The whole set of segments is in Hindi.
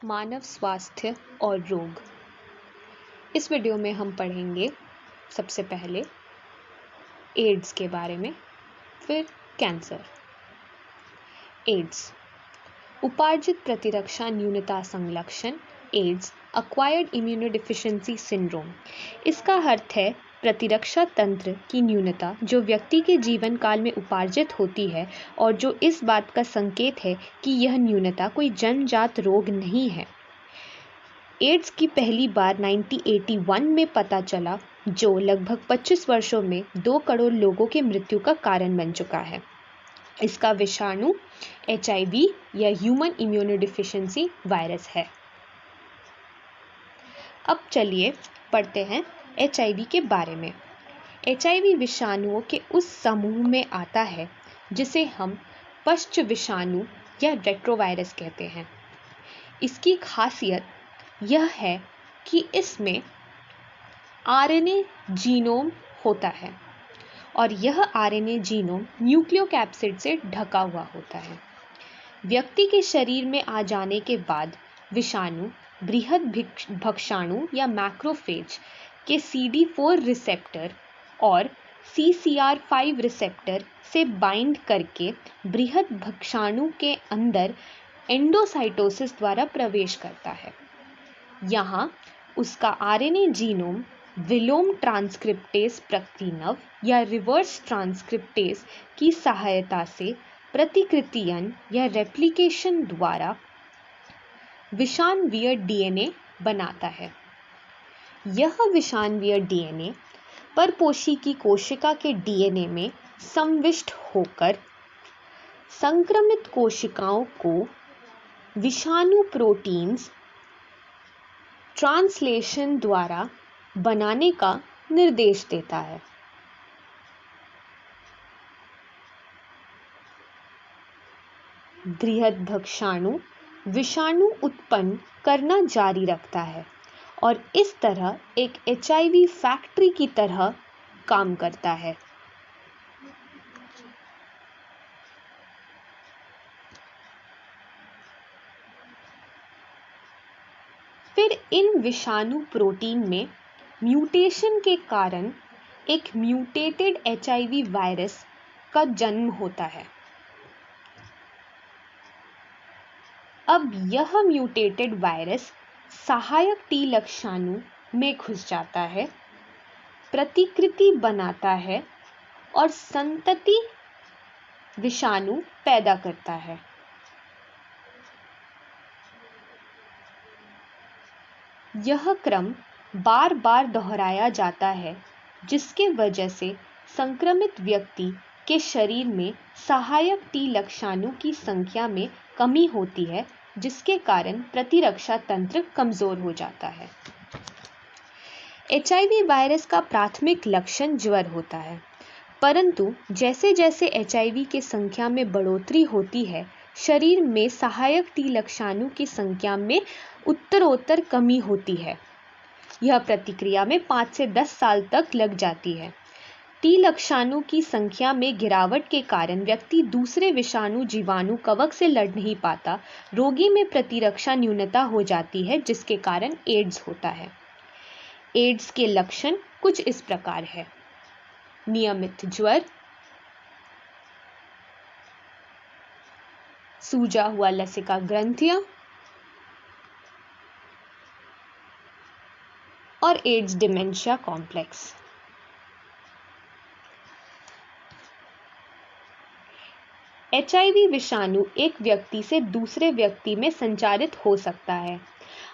मानव स्वास्थ्य और रोग। इस वीडियो में हम पढ़ेंगे सबसे पहले एड्स के बारे में, फिर कैंसर। एड्स उपार्जित प्रतिरक्षा न्यूनता संलक्षण, एड्स अक्वायर्ड इम्यूनोडेफिशिएंसी सिंड्रोम। इसका अर्थ है प्रतिरक्षा तंत्र की न्यूनता जो व्यक्ति के जीवन काल में उपार्जित होती है और जो इस बात का संकेत है कि यह न्यूनता कोई जन्मजात रोग नहीं है। एड्स की पहली बार 1981 में पता चला, जो लगभग 25 वर्षों में 2 करोड़ लोगों की मृत्यु का कारण बन चुका है। इसका विषाणु HIV या ह्यूमन इम्यूनोडेफिशिएंसी वायरस है। अब चलिए पढ़ते हैं HIV के बारे में। HIV विषाणुओं के उस समूह में आता है जिसे हम पश्च विषाणु या रेट्रोवायरस कहते हैं। इसकी खासियत यह है कि इसमें RNA जीनोम होता है और यह RNA जीनोम न्यूक्लियोकैप्सिड से ढका हुआ होता है। व्यक्ति के शरीर में आ जाने के बाद विषाणु बृहद भक्षाणु या मैक्रोफेज के CD4 रिसेप्टर और CCR5 रिसेप्टर से बाइंड करके बृहद भक्षाणु के अंदर एंडोसाइटोसिस द्वारा प्रवेश करता है। यहाँ उसका RNA जीनोम विलोम ट्रांसक्रिप्टेज प्रतिनव या रिवर्स ट्रांसक्रिप्टेज की सहायता से प्रतिकृतियन या रेप्लिकेशन द्वारा विषाणुवीय DNA बनाता है। यह विषाणुवीय DNA परपोषी की कोशिका के DNA में संविष्ट होकर संक्रमित कोशिकाओं को विषाणु प्रोटीन्स ट्रांसलेशन द्वारा बनाने का निर्देश देता है। बृहद भक्षाणु विषाणु उत्पन्न करना जारी रखता है और इस तरह एक HIV फैक्ट्री की तरह काम करता है। फिर इन विषाणु प्रोटीन में म्यूटेशन के कारण एक म्यूटेटेड HIV वायरस का जन्म होता है। अब यह म्यूटेटेड वायरस सहायक T लक्षाणु में घुस जाता है, प्रतिकृति बनाता है और संतति विषाणु पैदा करता है। यह क्रम बार बार दोहराया जाता है, जिसके वजह से संक्रमित व्यक्ति के शरीर में सहायक T लक्षाणु की संख्या में कमी होती है, जिसके कारण प्रतिरक्षा तंत्र कमजोर हो जाता है। HIV वायरस का प्राथमिक लक्षण ज्वर होता है, परंतु जैसे जैसे HIV की संख्या में बढ़ोतरी होती है, शरीर में सहायक T लक्षाणु की संख्या में उत्तरोत्तर कमी होती है। यह प्रतिक्रिया में 5 से 10 साल तक लग जाती है। T लक्षाणु की संख्या में गिरावट के कारण व्यक्ति दूसरे विषाणु जीवाणु कवक से लड़ नहीं पाता। रोगी में प्रतिरक्षा न्यूनता हो जाती है, जिसके कारण एड्स होता है। एड्स के लक्षण कुछ इस प्रकार है: नियमित ज्वर, सूजा हुआ लसिका ग्रंथियां और एड्स डिमेंशिया कॉम्प्लेक्स। HIV विषाणु एक व्यक्ति से दूसरे व्यक्ति में संचारित हो सकता है।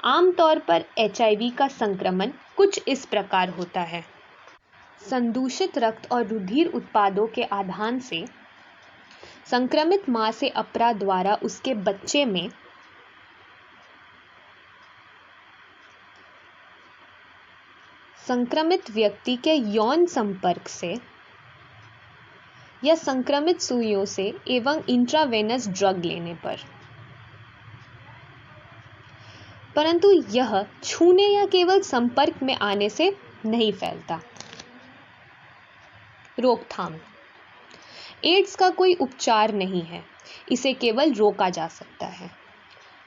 आमतौर पर HIV का संक्रमण कुछ इस प्रकार होता है: संदूषित रक्त और रुधिर उत्पादों के आधान से संक्रमित मां से अपरा द्वारा उसके बच्चे में संक्रमित व्यक्ति के यौन संपर्क से या संक्रमित सुइयों से एवं इंट्रावेनस ड्रग लेने पर। परंतु यह छूने या केवल संपर्क में आने से नहीं फैलता। रोकथाम: एड्स का कोई उपचार नहीं है, इसे केवल रोका जा सकता है।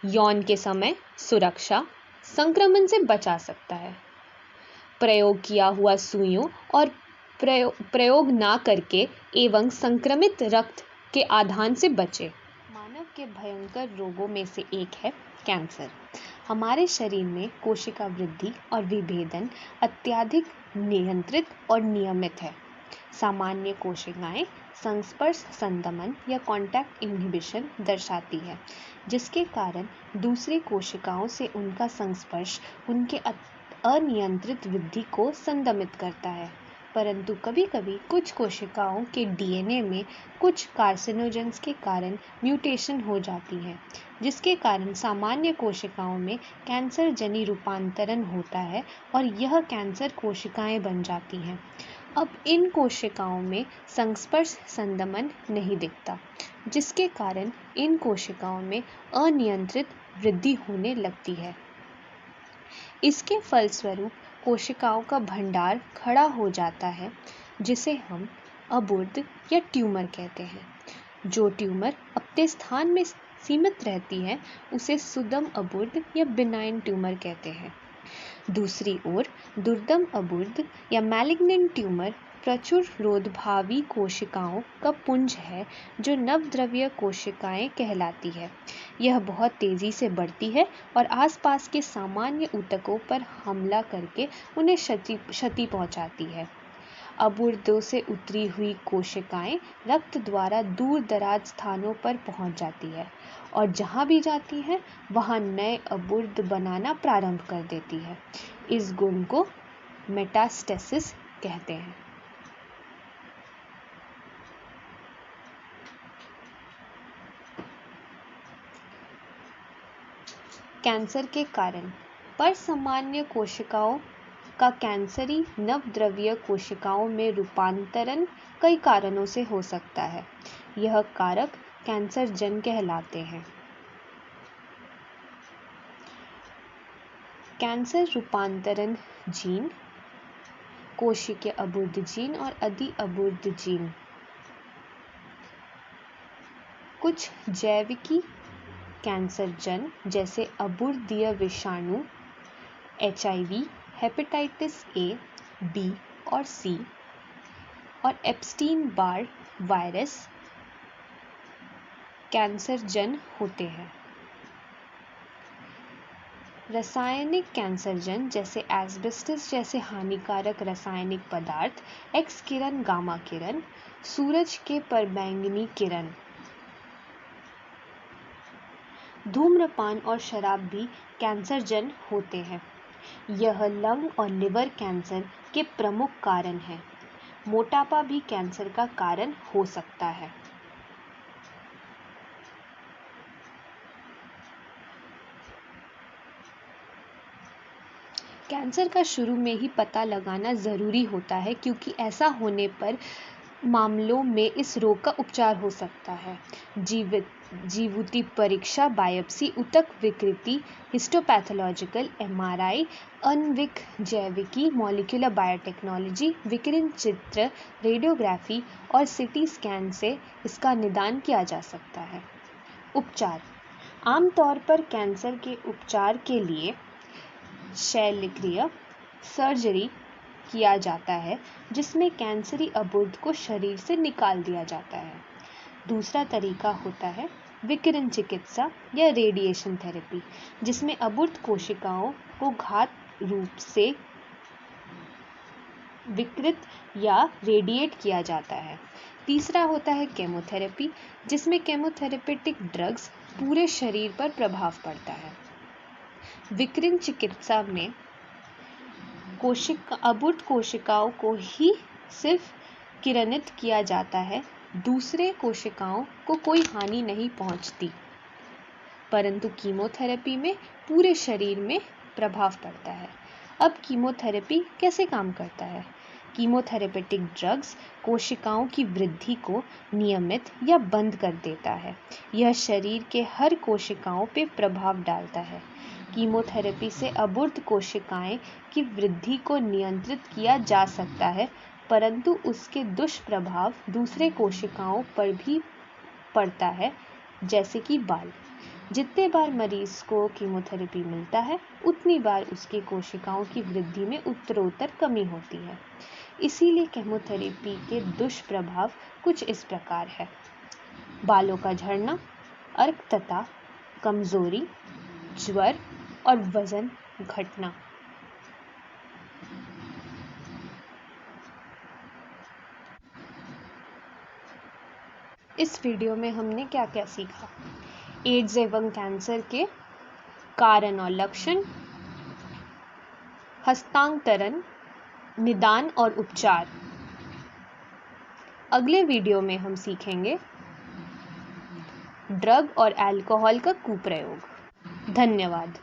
यौन के समय सुरक्षा, संक्रमण से बचा सकता है। प्रयोग किया हुआ सुइयों और प्रयोग ना करके एवं संक्रमित रक्त के आधान से बचे। मानव के भयंकर रोगों में से एक है कैंसर। हमारे शरीर में कोशिका वृद्धि और विभेदन अत्यधिक नियंत्रित और नियमित है। सामान्य कोशिकाएं संस्पर्श संदमन या कॉन्टैक्ट इन्हिबिशन दर्शाती है, जिसके कारण दूसरी कोशिकाओं से उनका संस्पर्श उनके अनियंत्रित वृद्धि को संदमित करता है। परंतु कभी-कभी कुछ कोशिकाओं के डीएनए में कुछ कार्सिनोजेंस के कारण म्यूटेशन हो जाती है, जिसके कारण सामान्य कोशिकाओं में कैंसर जनी रूपांतरण होता है और यह कैंसर कोशिकाएं बन जाती हैं। अब इन कोशिकाओं में संस्पर्श संदमन नहीं दिखता, जिसके कारण इन कोशिकाओं में अनियंत्रित वृद्धि होने लगती है। इसके फलस्वरूप कोशिकाओं का भंडार खड़ा हो जाता है, जिसे हम अबुर्द या ट्यूमर कहते हैं। जो ट्यूमर अपने स्थान में सीमित रहती है उसे सुदम अबुर्द या बिनाइन ट्यूमर कहते हैं। दूसरी ओर दुर्दम अबुर्द या मैलिग्नेंट ट्यूमर प्रचुर रोधभावी कोशिकाओं का पुंज है, जो नवद्रव्य कोशिकाएं कहलाती है। यह बहुत तेजी से बढ़ती है और आसपास के सामान्य ऊतकों पर हमला करके उन्हें क्षति पहुंचाती है। अबुर्दों से उतरी हुई कोशिकाएं रक्त द्वारा दूर दराज स्थानों पर पहुंच जाती है और जहां भी जाती है वहां नए अबुर्द बनाना प्रारंभ कर देती है। इस गुण को मेटास्टेसिस कहते हैं। कैंसर के कारण पर सामान्य कोशिकाओं का कैंसरी नवद्रव्य कोशिकाओं में रूपांतरण कई कारणों से हो सकता है। यह कारक कैंसर जन कहलाते हैं। कैंसर रूपांतरण जीन, कोशिकीय अबुर्द जीन और अधि अबुर्द जीन। कुछ जैविकी कैंसर जन जैसे अबुर्दीय विषाणु, HIV, हेपेटाइटिस A, B और C और एप्स्टीन बार वायरस कैंसर जन होते हैं। रासायनिक कैंसर जन जैसे एस्बेस्टस जैसे हानिकारक रासायनिक पदार्थ, एक्स किरण, गामा किरण, सूरज के परबैंगनी किरण, धूम्रपान और शराब भी कैंसर जन होते हैं। यह लंग और लिवर कैंसर के प्रमुख कारण हैं। मोटापा भी कैंसर का कारण हो सकता है। कैंसर का शुरू में ही पता लगाना ज़रूरी होता है, क्योंकि ऐसा होने पर मामलों में इस रोग का उपचार हो सकता है। जीवुति परीक्षा, बायोप्सी, ऊतक विकृति, हिस्टोपैथोलॉजिकल MRI, आणविक जैविकी, मॉलिक्यूलर बायोटेक्नोलॉजी, विकिरण चित्र, रेडियोग्राफी और CT स्कैन से इसका निदान किया जा सकता है। उपचार आमतौर पर कैंसर के उपचार के लिए शल्यक्रिया सर्जरी किया जाता है, जिसमें कैंसरी अबुर्द को शरीर से निकाल दिया जाता है। दूसरा तरीका होता है विकिरण चिकित्सा या रेडिएशन थेरेपी, जिसमें अबुर्द कोशिकाओं को घात रूप से विकृत या रेडिएट किया जाता है। तीसरा होता है केमोथेरेपी, जिसमें केमोथेरेपेटिक ड्रग्स पूरे शरीर पर प्रभाव पड़ता है। विकिरण चिकित्सा में अबुर्द कोशिकाओं को ही सिर्फ किरणित किया जाता है, दूसरे कोशिकाओं को कोई हानि नहीं पहुंचती। परंतु कीमोथेरेपी में पूरे शरीर में प्रभाव पड़ता है। अब कीमोथेरेपी कैसे काम करता है? कीमोथेरेपेटिक ड्रग्स कोशिकाओं की वृद्धि को नियमित या बंद कर देता है। यह शरीर के हर कोशिकाओं पर प्रभाव डालता है। कीमोथेरेपी से अबुर्द कोशिकाएं की वृद्धि को नियंत्रित किया जा सकता है, परंतु उसके दुष्प्रभाव दूसरे कोशिकाओं पर भी पड़ता है, जैसे कि बाल। जितने बार मरीज को कीमोथेरेपी मिलता है उतनी बार उसकी कोशिकाओं की वृद्धि में उत्तरोत्तर कमी होती है। इसीलिए कीमोथेरेपी के दुष्प्रभाव कुछ इस प्रकार है: बालों का झड़ना, अर्कतता, कमजोरी, ज्वर और वजन घटना। इस वीडियो में हमने क्या क्या सीखा? एड्स एवं कैंसर के कारण और लक्षण, हस्तांतरण, निदान और उपचार। अगले वीडियो में हम सीखेंगे ड्रग और अल्कोहल का कुप्रयोग। धन्यवाद।